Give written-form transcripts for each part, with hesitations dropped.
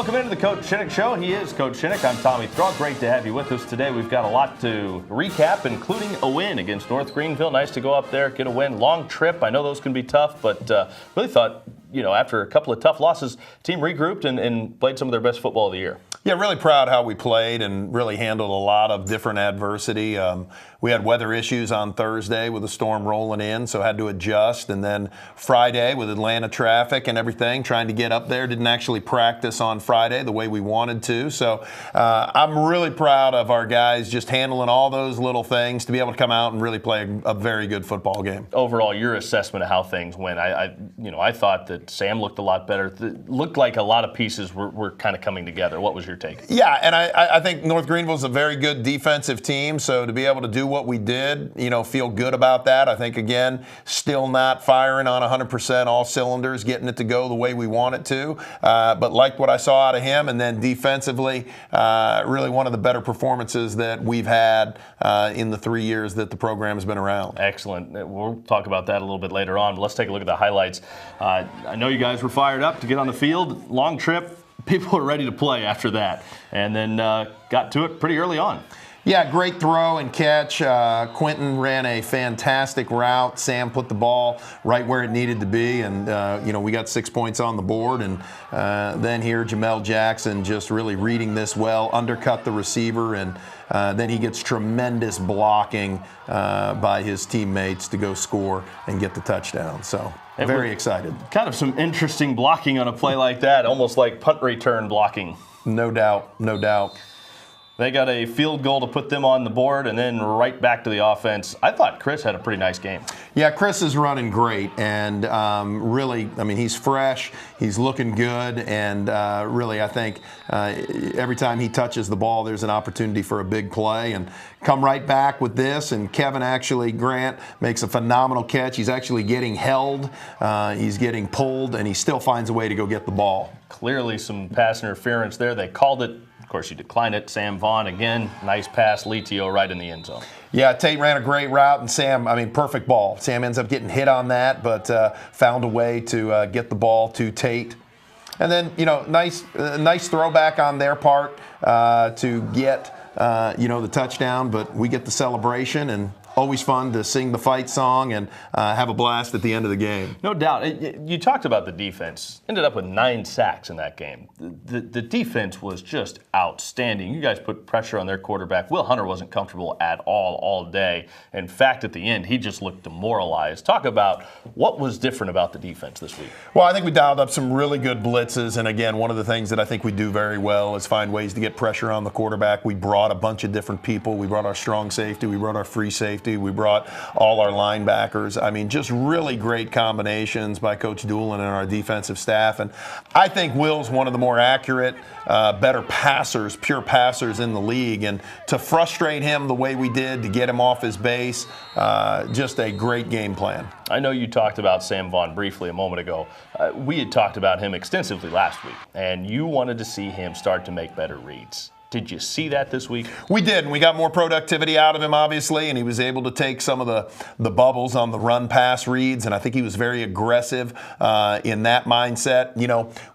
Welcome into the Coach Shinnick Show. He is Coach Shinnick. I'm Tommy Throck. Great to have you with us today. We've got a lot to recap, including a win against North Greenville. Nice to go up there, get a win. Long trip. I know those can be tough, but really thought, after a couple of tough losses, team regrouped and played some of their best football of the year. Yeah, really proud how we played and really handled a lot of different adversity. We had weather issues on Thursday with the storm rolling in, so had to adjust. And then Friday with Atlanta traffic and everything, trying to get up there. Didn't actually practice on Friday the way we wanted to. So I'm really proud of our guys just handling all those little things to be able to come out and really play a very good football game. Overall, your assessment of how things went. I thought that Sam looked a lot better. It looked like a lot of pieces were kind of coming together. What was your take? Yeah, and I think North Greenville's a very good defensive team, so to be able to do what we did, feel good about that. I think, again, still not firing on 100%, all cylinders, getting it to go the way we want it to, but liked what I saw out of him. And then defensively, really one of the better performances that we've had in the 3 years that the program has been around. Excellent. We'll talk about that a little bit later on, but let's take a look at the highlights. I know you guys were fired up to get on the field. Long trip. People were ready to play after that, and then got to it pretty early on. Yeah, great throw and catch. Quentin ran a fantastic route. Sam put the ball right where it needed to be, and we got 6 points on the board. And then here, Jamel Jackson just really reading this well, undercut the receiver, and then he gets tremendous blocking by his teammates to go score and get the touchdown. So very excited. Kind of some interesting blocking on a play like that, almost like punt return blocking. No doubt, no doubt. They got a field goal to put them on the board, and then right back to the offense. I thought Chris had a pretty nice game. Yeah, Chris is running great, and really, he's fresh, he's looking good, and really, I think every time he touches the ball, there's an opportunity for a big play, and come right back with this. And Kevin Grant makes a phenomenal catch. He's actually getting held, he's getting pulled, and he still finds a way to go get the ball. Clearly some pass interference there. They called it. Of course, you declined it. Sam Vaughn, again, nice pass. Litio right in the end zone. Yeah, Tate ran a great route, and Sam, perfect ball. Sam ends up getting hit on that, but found a way to get the ball to Tate. And then, nice throwback on their part to get, the touchdown, but we get the celebration, and always fun to sing the fight song and have a blast at the end of the game. No doubt. You talked about the defense. Ended up with 9 sacks in that game. The defense was just outstanding. You guys put pressure on their quarterback. Will Hunter wasn't comfortable at all day. In fact, at the end, he just looked demoralized. Talk about what was different about the defense this week. Well, I think we dialed up some really good blitzes. And again, one of the things that I think we do very well is find ways to get pressure on the quarterback. We brought a bunch of different people. We brought our strong safety. We brought our free safety. We brought all our linebackers. Just really great combinations by Coach Doolin and our defensive staff. And I think Will's one of the more accurate, better passers, pure passers in the league. And to frustrate him the way we did, to get him off his base, just a great game plan. I know you talked about Sam Vaughn briefly a moment ago. We had talked about him extensively last week, and you wanted to see him start to make better reads. Did you see that this week? We did, and we got more productivity out of him, obviously, and he was able to take some of the bubbles on the run-pass reads, and I think he was very aggressive in that mindset.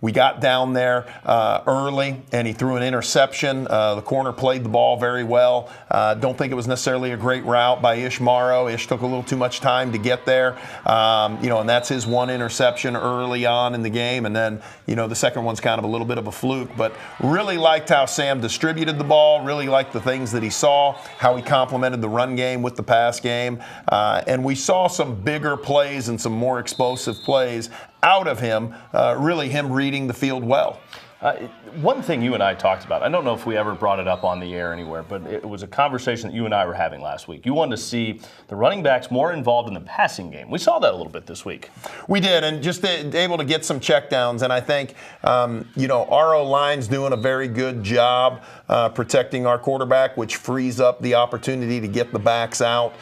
We got down there early, and he threw an interception. The corner played the ball very well. Don't think it was necessarily a great route by Ish Morrow. Ish took a little too much time to get there, and that's his one interception early on in the game, and then, the second one's kind of a little bit of a fluke, but really liked how Sam distributed the ball, really liked the things that he saw, how he complemented the run game with the pass game, and we saw some bigger plays and some more explosive plays out of him, really him reading the field well. One thing you and I talked about, I don't know if we ever brought it up on the air anywhere, but it was a conversation that you and I were having last week. You wanted to see the running backs more involved in the passing game. We saw that a little bit this week. We did, and just able to get some checkdowns. And I think, our O-line's doing a very good job protecting our quarterback, which frees up the opportunity to get the backs out.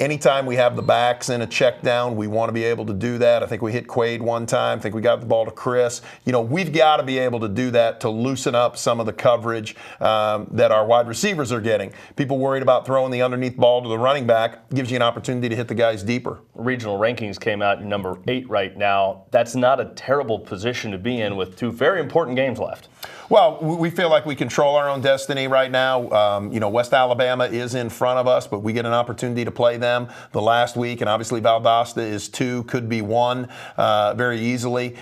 Anytime we have the backs in a check down, we want to be able to do that. I think we hit Quaid one time. I think we got the ball to Chris. We've got to be able to do that to loosen up some of the coverage that our wide receivers are getting. People worried about throwing the underneath ball to the running back gives you an opportunity to hit the guys deeper. Regional rankings came out, you're number 8 right now. That's not a terrible position to be in with 2 very important games left. Well, we feel like we control our own destiny right now. West Alabama is in front of us, but we get an opportunity to play them the last week, and obviously Valdosta is 2, could be 1 very easily.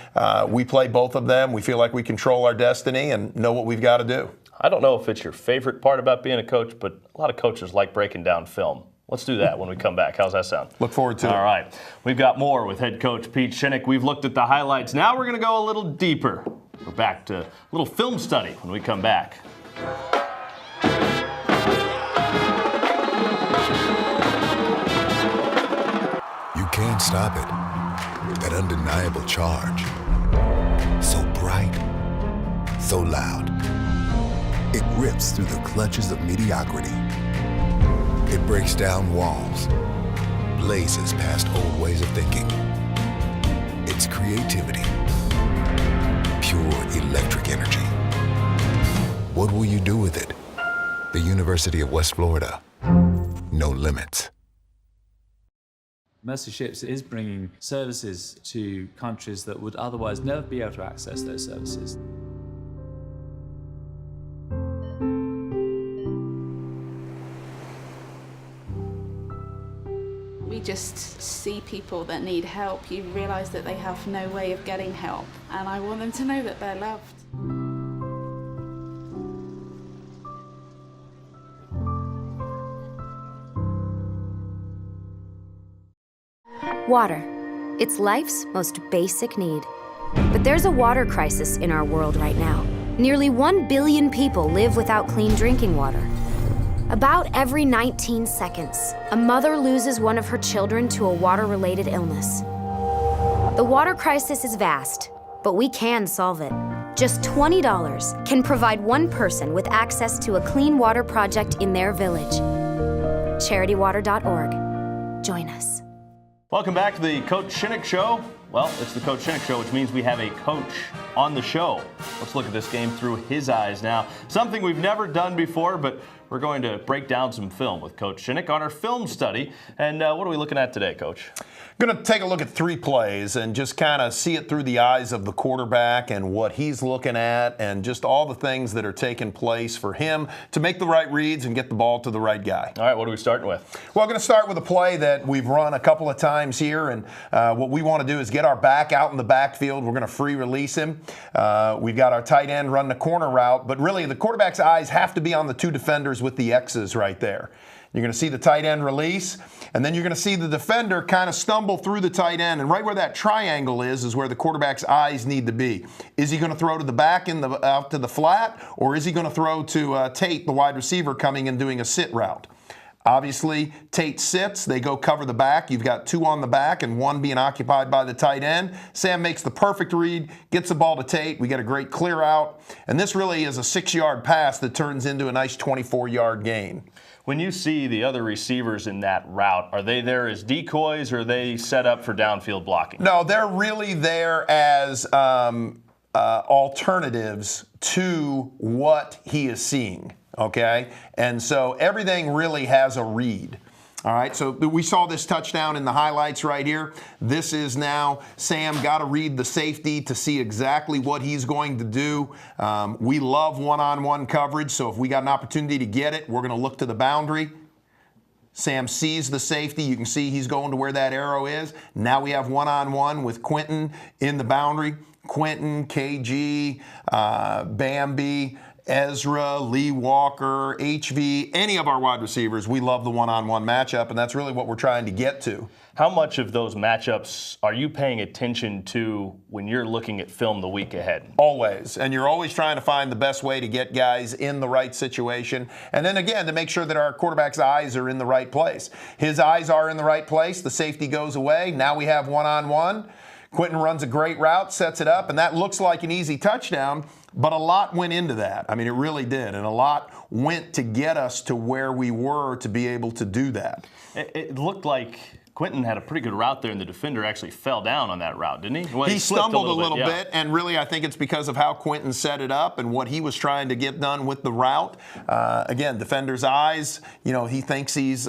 We play both of them. We feel like we control our destiny and know what we've got to do. I don't know if it's your favorite part about being a coach, but a lot of coaches like breaking down film. Let's do that when we come back. How's that sound? Look forward to it. All right. We've got more with head coach Pete Shinnick. We've looked at the highlights. Now we're going to go a little deeper. We're back to a little film study when we come back. You can't stop it. That undeniable charge. So bright, so loud. It rips through the clutches of mediocrity. It breaks down walls, blazes past old ways of thinking. It's creativity, pure electric energy. What will you do with it? The University of West Florida, no limits. Mercy Ships is bringing services to countries that would otherwise never be able to access those services. We just see people that need help. You realise that they have no way of getting help, and I want them to know that they're loved. Water. It's life's most basic need. But there's a water crisis in our world right now. Nearly 1 billion people live without clean drinking water. About every 19 seconds, a mother loses one of her children to a water-related illness. The water crisis is vast, but we can solve it. Just $20 can provide one person with access to a clean water project in their village. CharityWater.org. Join us. Welcome back to the Coach Shinnick Show. Well, it's the Coach Shinnick Show, which means we have a coach on the show. Let's look at this game through his eyes now. Something we've never done before, but we're going to break down some film with Coach Shinnick on our film study. And what are we looking at today, Coach? Going to take a look at 3 plays and just kind of see it through the eyes of the quarterback and what he's looking at and just all the things that are taking place for him to make the right reads and get the ball to the right guy. All right, what are we starting with? Well, I'm going to start with a play that we've run a couple of times here, and what we want to do is get our back out in the backfield. We're going to free release him. We've got our tight end run the corner route, but really the quarterback's eyes have to be on the 2 defenders with the X's right there. You're going to see the tight end release, and then you're going to see the defender kind of stumble through the tight end, and right where that triangle is where the quarterback's eyes need to be. Is he going to throw to the back out to the flat, or is he going to throw to Tate, the wide receiver, coming and doing a sit route? Obviously, Tate sits. They go cover the back. You've got 2 on the back and 1 being occupied by the tight end. Sam makes the perfect read, gets the ball to Tate. We get a great clear out. And this really is a 6-yard pass that turns into a nice 24-yard gain. When you see the other receivers in that route, are they there as decoys or are they set up for downfield blocking? No, they're really there as alternatives to what he is seeing, okay? And so everything really has a read. All right, so we saw this touchdown in the highlights right here. This is now Sam got to read the safety to see exactly what he's going to do. We love one-on-one coverage, so if we got an opportunity to get it, we're going to look to the boundary. Sam sees the safety. You can see he's going to where that arrow is. Now we have one-on-one with Quentin in the boundary. Quentin, KG, Bambi, Ezra, Lee Walker, HV, any of our wide receivers, we love the one-on-one matchup, and that's really what we're trying to get to. How much of those matchups are you paying attention to when you're looking at film the week ahead? Always, and you're always trying to find the best way to get guys in the right situation, and then again, to make sure that our quarterback's eyes are in the right place. His eyes are in the right place, the safety goes away, now we have one-on-one. Quentin runs a great route, sets it up, and that looks like an easy touchdown, but a lot went into that. I mean, it really did, and a lot went to get us to where we were to be able to do that. It looked like Quentin had a pretty good route there, and the defender actually fell down on that route, didn't he? Well, he stumbled a little bit, bit, and really I think it's because of how Quentin set it up and what he was trying to get done with the route. Again, defender's eyes, he thinks he's,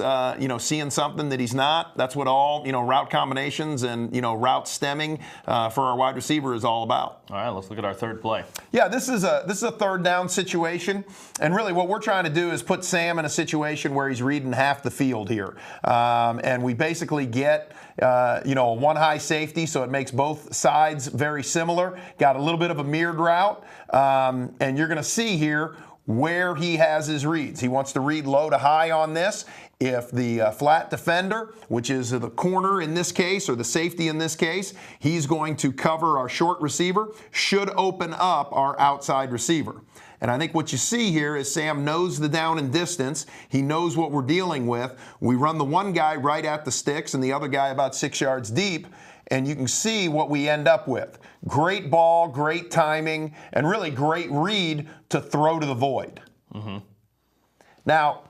seeing something that he's not. That's what all, route combinations and, route stemming for our wide receiver is all about. All right, let's look at our third play. Yeah, this is a third down situation, and really what we're trying to do is put Sam in a situation where he's reading half the field here, and we basically get a one high safety, so it makes both sides very similar. Got a little bit of a mirrored route, and you're going to see here where he has his reads. He wants to read low to high on this. If the flat defender, which is the corner in this case, or the safety in this case, he's going to cover our short receiver, should open up our outside receiver. And I think what you see here is Sam knows the down and distance. He knows what we're dealing with. We run the one guy right at the sticks and the other guy about 6 yards deep, and you can see what we end up with. Great ball, great timing, and really great read to throw to the void. Mm-hmm. Now,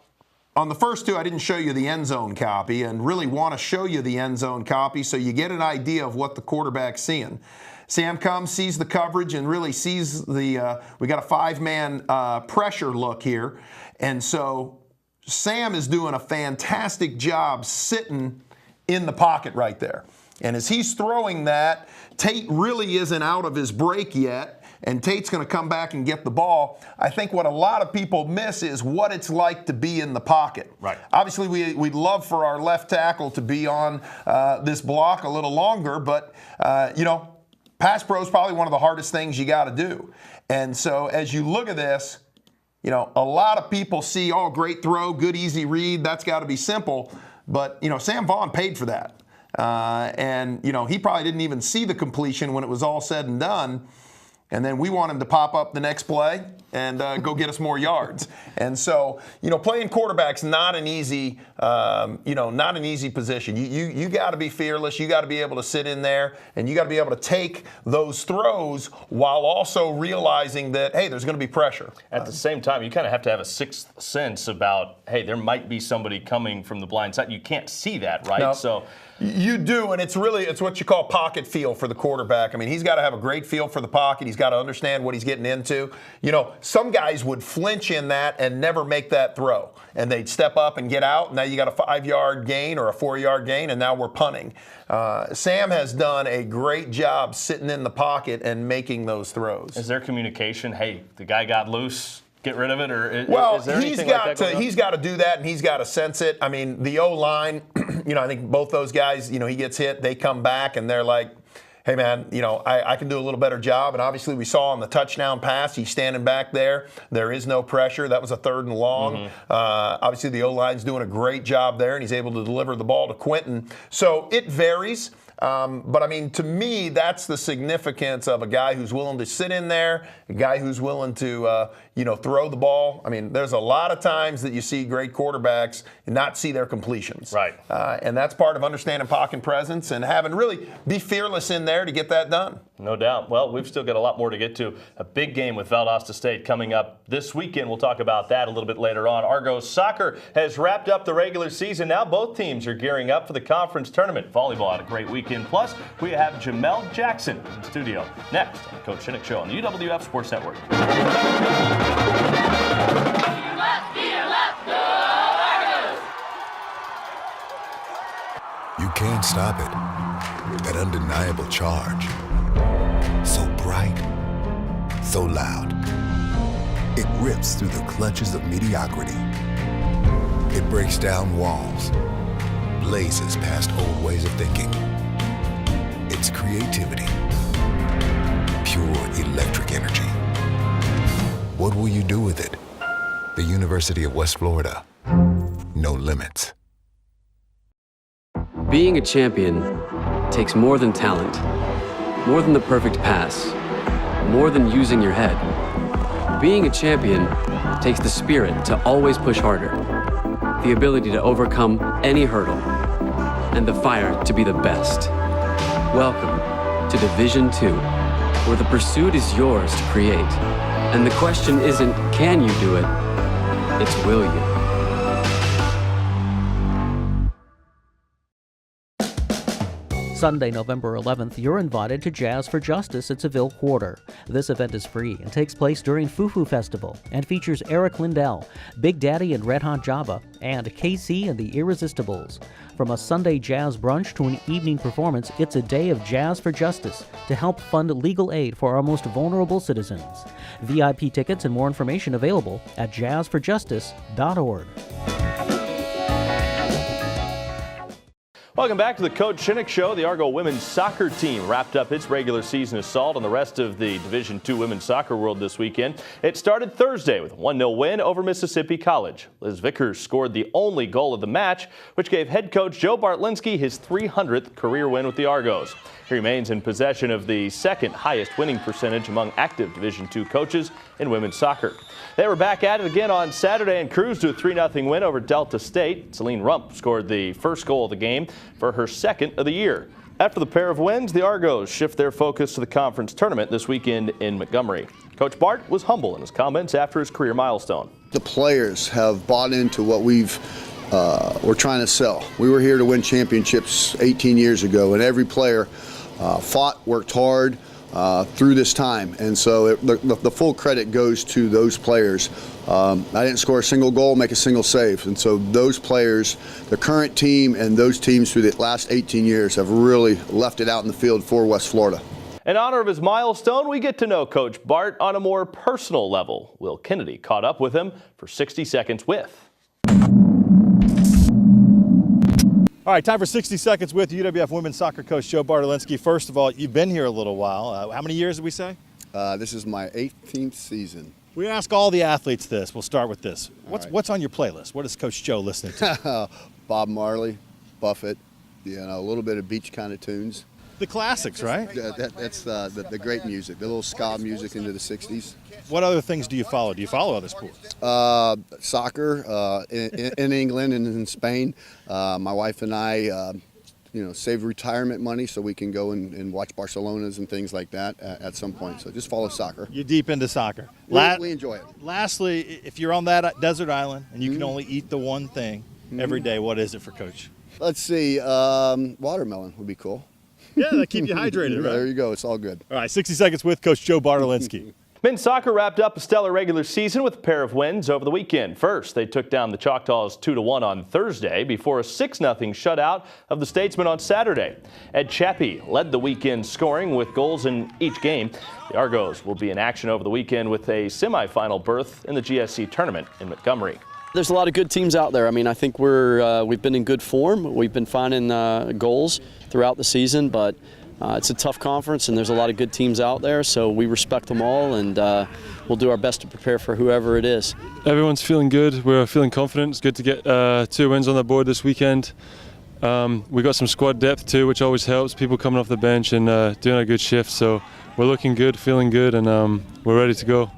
on the first two, I didn't show you the end zone copy, and really want to show you the end zone copy so you get an idea of what the quarterback's seeing. Sam comes, sees the coverage, and really sees we got a five-man pressure look here. And so Sam is doing a fantastic job sitting in the pocket right there. And as he's throwing that, Tate really isn't out of his break yet, and Tate's going to come back and get the ball. I think what a lot of people miss is what it's like to be in the pocket. Right. Obviously, we'd love for our left tackle to be on this block a little longer, but, pass pro is probably one of the hardest things you got to do. And so as you look at this, a lot of people see, oh, great throw, good, easy read, that's got to be simple. But, Sam Vaughn paid for that. And he probably didn't even see the completion when it was all said and done. And then we want him to pop up the next play and go get us more yards. And so, playing quarterback's not an easy, not an easy position. You got to be fearless. You got to be able to sit in there, and you got to be able to take those throws while also realizing that, hey, there's going to be pressure. At the same time, you kind of have to have a sixth sense about, hey, there might be somebody coming from the blind side. You can't see that, right? No. So you do, and it's what you call pocket feel for the quarterback. I mean, he's got to have a great feel for the pocket. He's got to understand what he's getting into. Some guys would flinch in that and never make that throw, and they'd step up and get out. Now you got a 5-yard gain or a 4-yard gain, and now we're punting. Sam has done a great job sitting in the pocket and making those throws. Is there communication? Hey, the guy got loose. Get rid of it, or is there he's anything got like that going on? He's got to do that, and he's got to sense it. I mean, the O-line, I think both those guys, he gets hit, they come back, and they're like, hey, man, I can do a little better job. And obviously we saw on the touchdown pass, he's standing back there. There is no pressure. That was a 3rd and long. Mm-hmm. Obviously the O-line's doing a great job there, and he's able to deliver the ball to Quentin. So it varies. But, I mean, to me, that's the significance of a guy who's willing to sit in there, a guy who's willing to, throw the ball. I mean, there's a lot of times that you see great quarterbacks and not see their completions. Right. And that's part of understanding pocket presence and having really be fearless in there to get that done. No doubt. Well, we've still got a lot more to get to. A big game with Valdosta State coming up this weekend. We'll talk about that a little bit later on. Argos soccer has wrapped up the regular season. Now both teams are gearing up for the conference tournament. Volleyball had a great weekend. Plus, we have Jamel Jackson in the studio. Next on the Coach Shinnick Show on the UWF Sports Network. You can't stop it. That undeniable charge. So bright, so loud. It rips through the clutches of mediocrity. It breaks down walls, blazes past old ways of thinking. It's creativity, pure electric energy. What will you do with it? The University of West Florida. No limits. Being a champion takes more than talent, more than the perfect pass, more than using your head. Being a champion takes the spirit to always push harder, the ability to overcome any hurdle, and the fire to be the best. Welcome to Division II, where the pursuit is yours to create. And the question isn't, can you do it? It's, will you? Sunday, November 11th, you're invited to Jazz for Justice at Seville Quarter. This event is free and takes place during Fufu Festival and features Eric Lindell, Big Daddy and Red Hot Java, and KC and the Irresistibles. From a Sunday jazz brunch to an evening performance, it's a day of Jazz for Justice to help fund legal aid for our most vulnerable citizens. VIP tickets and more information available at jazzforjustice.org. Welcome back to the Coach Shinnick Show. The Argo women's soccer team wrapped up its regular season assault on the rest of the Division II women's soccer world this weekend. It started Thursday with a 1-0 win over Mississippi College. Liz Vickers scored the only goal of the match, which gave head coach Joe Bartlinski his 300th career win with the Argos. He remains in possession of the second highest winning percentage among active Division II coaches in women's soccer. They were back at it again on Saturday and cruised to a 3-0 win over Delta State. Celine Rump scored the first goal of the game for her second of the year. After the pair of wins, the Argos shift their focus to the conference tournament this weekend in Montgomery. Coach Bart was humble in his comments after his career milestone. The players have bought into what we're trying to sell. We were here to win championships 18 years ago, and every player fought, worked hard through this time, and so the full credit goes to those players. I didn't score a single goal, make a single save, and so those players, the current team and those teams through the last 18 years have really left it out in the field for West Florida. In honor of his milestone, we get to know Coach Bart on a more personal level. Will Kennedy caught up with him for 60 Seconds With. All right, time for 60 Seconds with UWF women's soccer coach Joe Bartlinski. First of all, you've been here a little while. How many years did we say? This is my 18th season. We ask all the athletes this. We'll start with this. What's on your playlist? What is Coach Joe listening to? Bob Marley, Buffett, a little bit of beach kind of tunes. The classics, right? That's the great music, the little ska music into the 60s. What other things do you follow? Do you follow other sports? Soccer in England and in Spain. My wife and I, save retirement money so we can go and watch Barcelonas and things like that at some point. So just follow soccer. You're deep into soccer. We enjoy it. Lastly, if you're on that desert island and you can only eat the one thing every day, what is it for Coach? Let's see, watermelon would be cool. Yeah, that keep you hydrated, right? There you go. It's all good. All right, 60 Seconds with Coach Joe Bartlinski. Men's soccer wrapped up a stellar regular season with a pair of wins over the weekend. First, they took down the Choctaws 2-1 on Thursday before a 6-0 shutout of the Statesmen on Saturday. Ed Chappie led the weekend scoring with goals in each game. The Argos will be in action over the weekend with a semifinal berth in the GSC tournament in Montgomery. There's a lot of good teams out there. I mean, I think we've been in good form. We've been finding goals throughout the season, but it's a tough conference and there's a lot of good teams out there, so we respect them all, and we'll do our best to prepare for whoever it is. Everyone's feeling good. We're feeling confident. It's good to get 2 wins on the board this weekend. We got some squad depth too, which always helps. People coming off the bench and doing a good shift, so we're looking good, feeling good, and we're ready to go.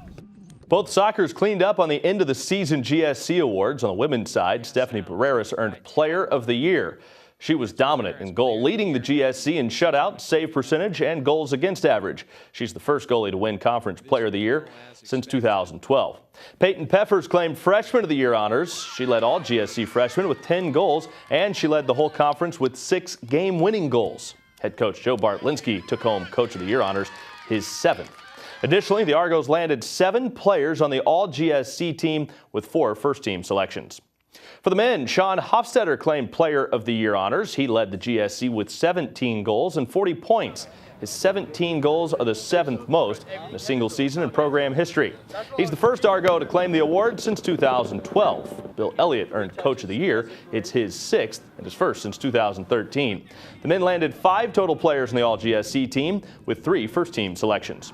Both Sockers cleaned up on the end of the season GSC awards. On the women's side, Stephanie Barreras earned Player of the Year. She was dominant in goal, leading the GSC in shutout, save percentage, and goals against average. She's the first goalie to win Conference Player of the Year since 2012. Peyton Peffers claimed Freshman of the Year honors. She led all GSC freshmen with 10 goals, and she led the whole conference with 6 game-winning goals. Head coach Joe Bartlinski took home Coach of the Year honors, his 7th. Additionally, the Argos landed 7 players on the all-GSC team with 4 first-team selections. For the men, Sean Hofstetter claimed Player of the Year honors. He led the GSC with 17 goals and 40 points. His 17 goals are the 7th most in a single season in program history. He's the first Argo to claim the award since 2012. Bill Elliott earned Coach of the Year. It's his 6th and his first since 2013. The men landed 5 total players in the all-GSC team with 3 first-team selections.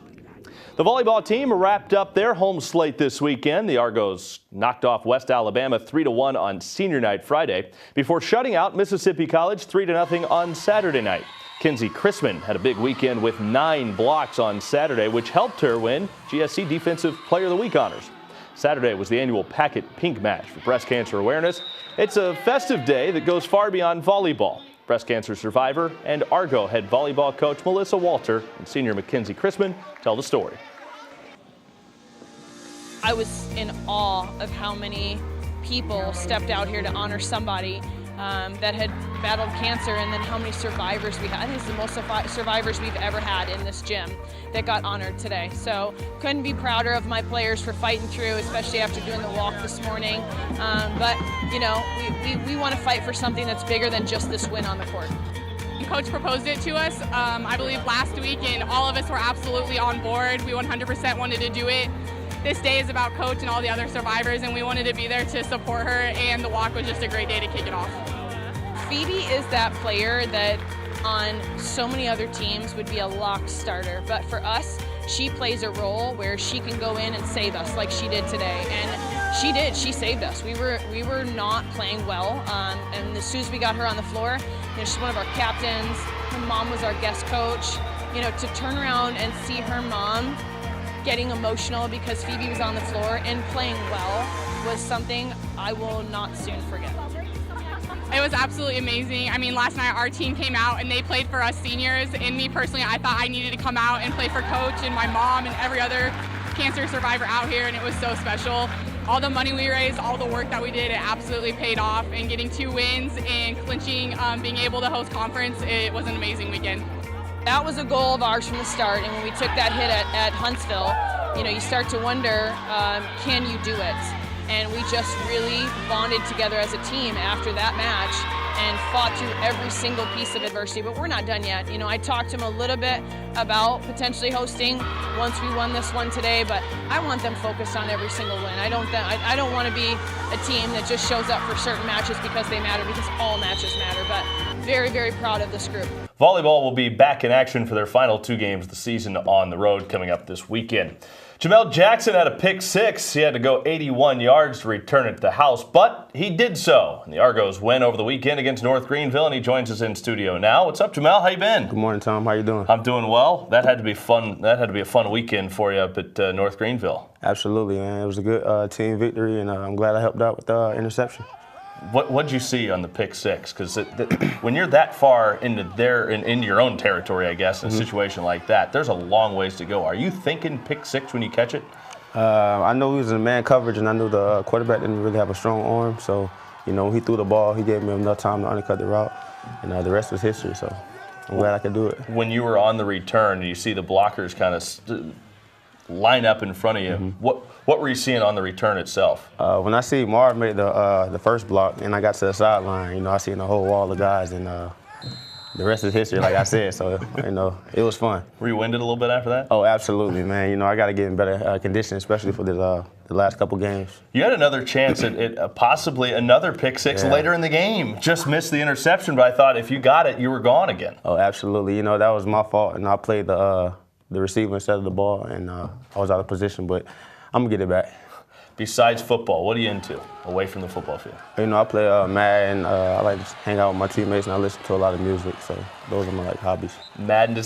The volleyball team wrapped up their home slate this weekend. The Argos knocked off West Alabama 3-1 on senior night Friday before shutting out Mississippi College 3-0 on Saturday night. Kinsey Chrisman had a big weekend with 9 blocks on Saturday, which helped her win GSC Defensive Player of the Week honors. Saturday was the annual Packet Pink Match for breast cancer awareness. It's a festive day that goes far beyond volleyball. Breast cancer survivor and Argo head volleyball coach Melissa Walter and senior Mackenzie Chrisman tell the story. I was in awe of how many people stepped out here to honor somebody that had battled cancer, and then how many survivors we had. I think it's the most survivors we've ever had in this gym that got honored today. So couldn't be prouder of my players for fighting through, especially after doing the walk this morning. But you know, we want to fight for something that's bigger than just this win on the court. Coach proposed it to us, I believe last week, and all of us were absolutely on board. We 100% wanted to do it. This day is about Coach and all the other survivors, and we wanted to be there to support her, and the walk was just a great day to kick it off. Phoebe is that player that on so many other teams would be a locked starter, but for us, she plays a role where she can go in and save us like she did today, and she did. She saved us. We were not playing well, and as soon as we got her on the floor, you know, she's one of our captains. Her mom was our guest coach. You know, to turn around and see her mom getting emotional because Phoebe was on the floor and playing well was something I will not soon forget. It was absolutely amazing. I mean, last night our team came out and they played for us seniors, and me personally, I thought I needed to come out and play for Coach and my mom and every other cancer survivor out here, and it was so special. All the money we raised, all the work that we did, it absolutely paid off, and getting 2 wins and clinching, being able to host conference, it was an amazing weekend. That was a goal of ours from the start, and when we took that hit at Huntsville, you know, you start to wonder, can you do it? And we just really bonded together as a team after that match and fought through every single piece of adversity, but we're not done yet. You know, I talked to him a little bit about potentially hosting once we won this one today, but I want them focused on every single win. I don't want to be a team that just shows up for certain matches because they matter, because all matches matter, but very, very proud of this group. Volleyball will be back in action for their final 2 games of the season on the road coming up this weekend. Jamel Jackson had a pick 6. He had to go 81 yards to return it to the house, but he did so. And the Argos win over the weekend against North Greenville, and he joins us in studio now. What's up, Jamel? How you been? Good morning, Tom. How you doing? I'm doing well. That had to be fun. That had to be a fun weekend for you up at North Greenville. Absolutely, man. It was a good team victory, and I'm glad I helped out with the interception. What'd you see on the pick 6? Because when you're that far into in your own territory, I guess, in a situation like that, there's a long ways to go. Are you thinking pick 6 when you catch it? I know he was in man coverage, and I knew the quarterback didn't really have a strong arm. So, you know, he threw the ball. He gave me enough time to undercut the route, and the rest was history. So I'm glad I could do it. When you were on the return, and you see the blockers kind of line up in front of you, what were you seeing on the return itself? When I see Marv made the first block and I got to the sideline, you know, I seen a whole wall of guys, and the rest is history, like I said. So, you know, it was fun. Were you winded a little bit after that? Oh, absolutely, man. You know, I got to get in better condition, especially for the last couple games. You had another chance at possibly another pick 6 later in the game. Just missed the interception, but I thought if you got it, you were gone again. Oh, absolutely. You know, that was my fault, and I played the receiver instead of the ball, and I was out of position, but I'm going to get it back. Besides football, what are you into away from the football field? You know, I play Madden. I like to hang out with my teammates, and I listen to a lot of music, so those are my hobbies. Madden,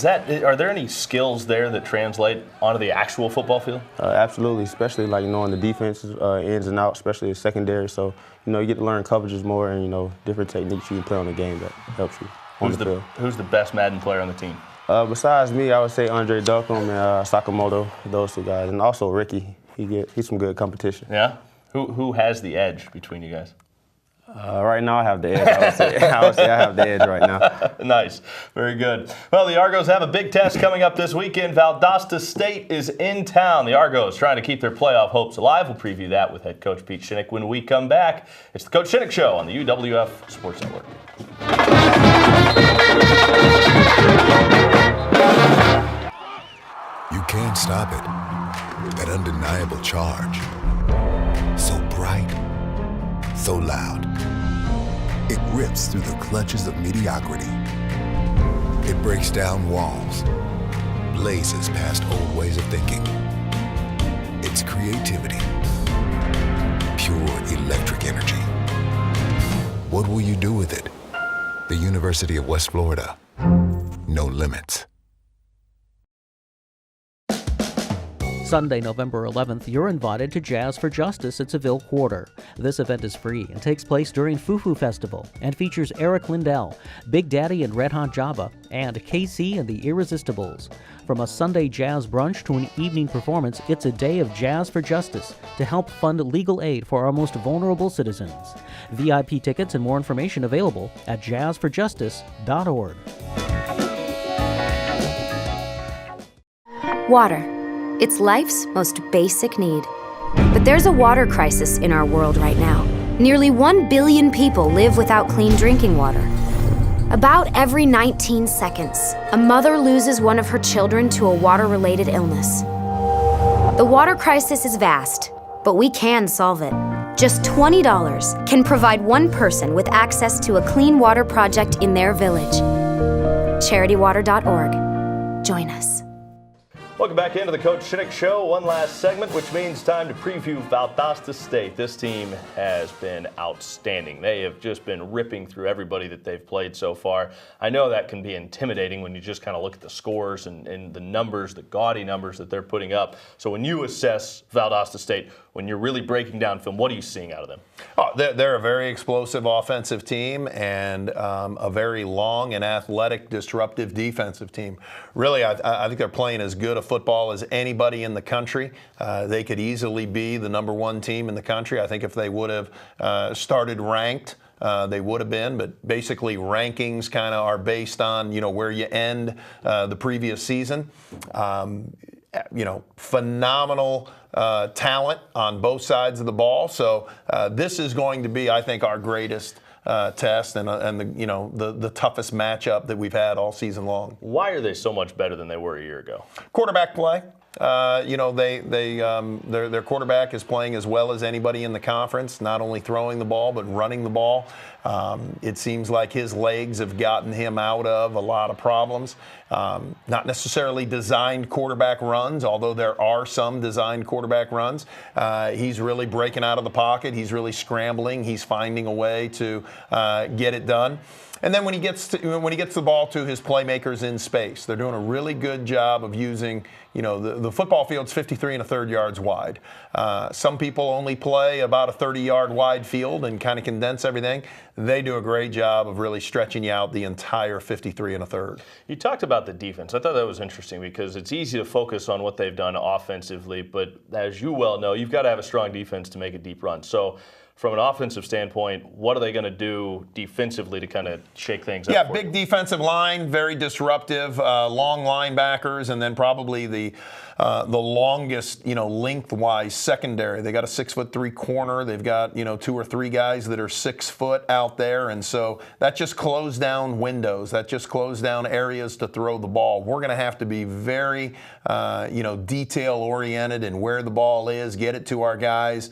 are there any skills there that translate onto the actual football field? Absolutely, especially like knowing the defenses ins and outs, especially the secondary. So, you know, you get to learn coverages more, and, you know, different techniques you can play on the game that helps you on the field. Who's the best Madden player on the team? Besides me, I would say Andre Duckham and Sakamoto, those 2 guys, and also Ricky. He's some good competition. Yeah? Who has the edge between you guys? Right now I have the edge. I would say I have the edge right now. Nice. Very good. Well, the Argos have a big test coming up this weekend. Valdosta State is in town. The Argos trying to keep their playoff hopes alive. We'll preview that with head coach Pete Shinnick when we come back. It's the Coach Shinnick Show on the UWF Sports Network. You can't stop it. That undeniable charge. So bright, so loud. It rips through the clutches of mediocrity. It breaks down walls, blazes past old ways of thinking. It's creativity, pure electric energy. What will you do with it? The University of West Florida. No limits. Sunday, November 11th, you're invited to Jazz for Justice at Seville Quarter. This event is free and takes place during Fufu Festival and features Eric Lindell, Big Daddy and Red Hot Java, and KC and the Irresistibles. From a Sunday jazz brunch to an evening performance, it's a day of Jazz for Justice to help fund legal aid for our most vulnerable citizens. VIP tickets and more information available at jazzforjustice.org. Water. It's life's most basic need. But there's a water crisis in our world right now. Nearly 1 billion people live without clean drinking water. About every 19 seconds, a mother loses one of her children to a water-related illness. The water crisis is vast, but we can solve it. Just $20 can provide one person with access to a clean water project in their village. CharityWater.org. Join us. Welcome back into the Coach Shinnick Show. One last segment, which means time to preview Valdosta State. This team has been outstanding. They have just been ripping through everybody that they've played so far. I know that can be intimidating when you just kind of look at the scores and the numbers, the gaudy numbers that they're putting up. So when you assess Valdosta State, when you're really breaking down film, what are you seeing out of them? Oh, they're a very explosive offensive team and a very long and athletic, disruptive defensive team. Really, I think they're playing as good a football as anybody in the country. They could easily be the #1 team in the country. I think if they would have started ranked, they would have been, but basically rankings kind of are based on, where you end the previous season. Phenomenal talent on both sides of the ball. So this is going to be, I think, our greatest test and the toughest matchup that we've had all season long. Why are they so much better than they were a year ago? Quarterback play. Their quarterback is playing as well as anybody in the conference, not only throwing the ball, but running the ball. It seems like his legs have gotten him out of a lot of problems. Not necessarily designed quarterback runs, although there are some designed quarterback runs. He's really breaking out of the pocket. He's really scrambling. He's finding a way to get it done. And then when he gets the ball to his playmakers in space, they're doing a really good job of using, the football field's 53 1/3 yards wide. Some people only play about a 30-yard wide field and kind of condense everything. They do a great job of really stretching you out the entire 53 1/3. You talked about the defense. I thought that was interesting because it's easy to focus on what they've done offensively, but as you well know, you've got to have a strong defense to make a deep run. So from an offensive standpoint, what are they going to do defensively to kind of shake things up? Yeah, big defensive line, very disruptive, long linebackers, and then probably the longest, lengthwise secondary. They got a 6'3" corner. They've got 2 or 3 guys that are 6 foot out there, and so that just closed down windows. That just closed down areas to throw the ball. We're going to have to be very, detail oriented in where the ball is, get it to our guys,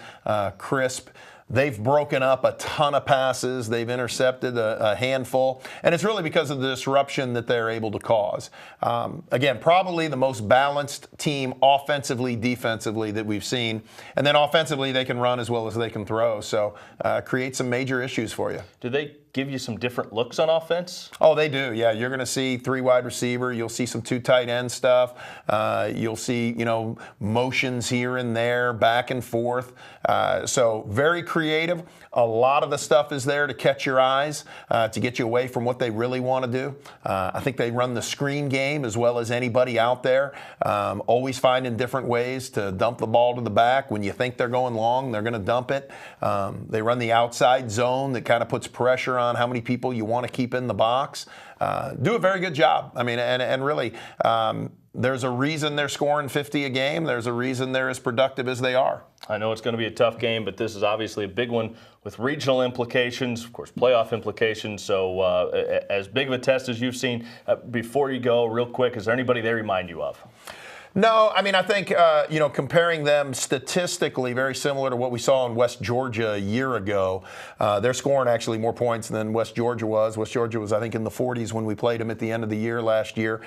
crisp. They've broken up a ton of passes. They've intercepted a handful. And it's really because of the disruption that they're able to cause. Again, probably the most balanced team offensively, defensively that we've seen. And then offensively, they can run as well as they can throw. So create some major issues for you. Do they give you some different looks on offense? Oh, they do. Yeah, you're going to see 3 wide receiver. You'll see some 2 tight end stuff. You'll see, motions here and there, back and forth. So very creative. A lot of the stuff is there to catch your eyes, to get you away from what they really want to do. I think they run the screen game as well as anybody out there. Always finding different ways to dump the ball to the back. When you think they're going long, they're going to dump it. They run the outside zone that kind of puts pressure on how many people you want to keep in the box. Do a very good job. I mean, and really, there's a reason they're scoring 50 a game. There's a reason they're as productive as they are. I know it's going to be a tough game, but this is obviously a big one with regional implications, of course, playoff implications. So as big of a test as you've seen, before you go, real quick, is there anybody they remind you of? No, I mean, I think, comparing them statistically very similar to what we saw in West Georgia a year ago. They're scoring actually more points than West Georgia was. West Georgia was, I think, in the 40s when we played them at the end of the year last year.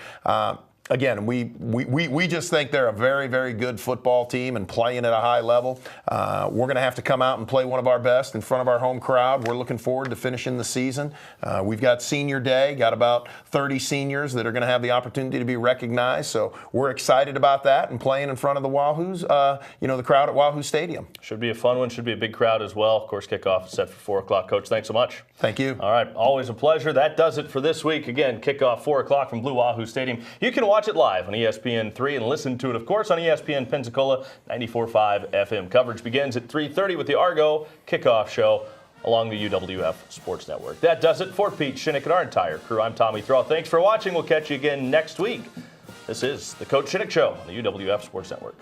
Again, we just think they're a very, very good football team and playing at a high level. We're going to have to come out and play one of our best in front of our home crowd. We're looking forward to finishing the season. We've got Senior Day, got about 30 seniors that are going to have the opportunity to be recognized. So we're excited about that and playing in front of the Wahoos, the crowd at Wahoo Stadium. Should be a fun one. Should be a big crowd as well. Of course, kickoff is set for 4 o'clock. Coach, thanks so much. Thank you. All right, always a pleasure. That does it for this week. Again, kickoff 4 o'clock from Blue Wahoo Stadium. You can watch it live on ESPN3 and listen to it, of course, on ESPN Pensacola 94.5 FM. Coverage begins at 3:30 with the Argo kickoff show. along the UWF Sports Network. That does it for Pete Shinnick and our entire crew. I'm Tommy Thrall. Thanks for watching. We'll catch you again next week. This is the Coach Shinnick Show on the UWF Sports Network.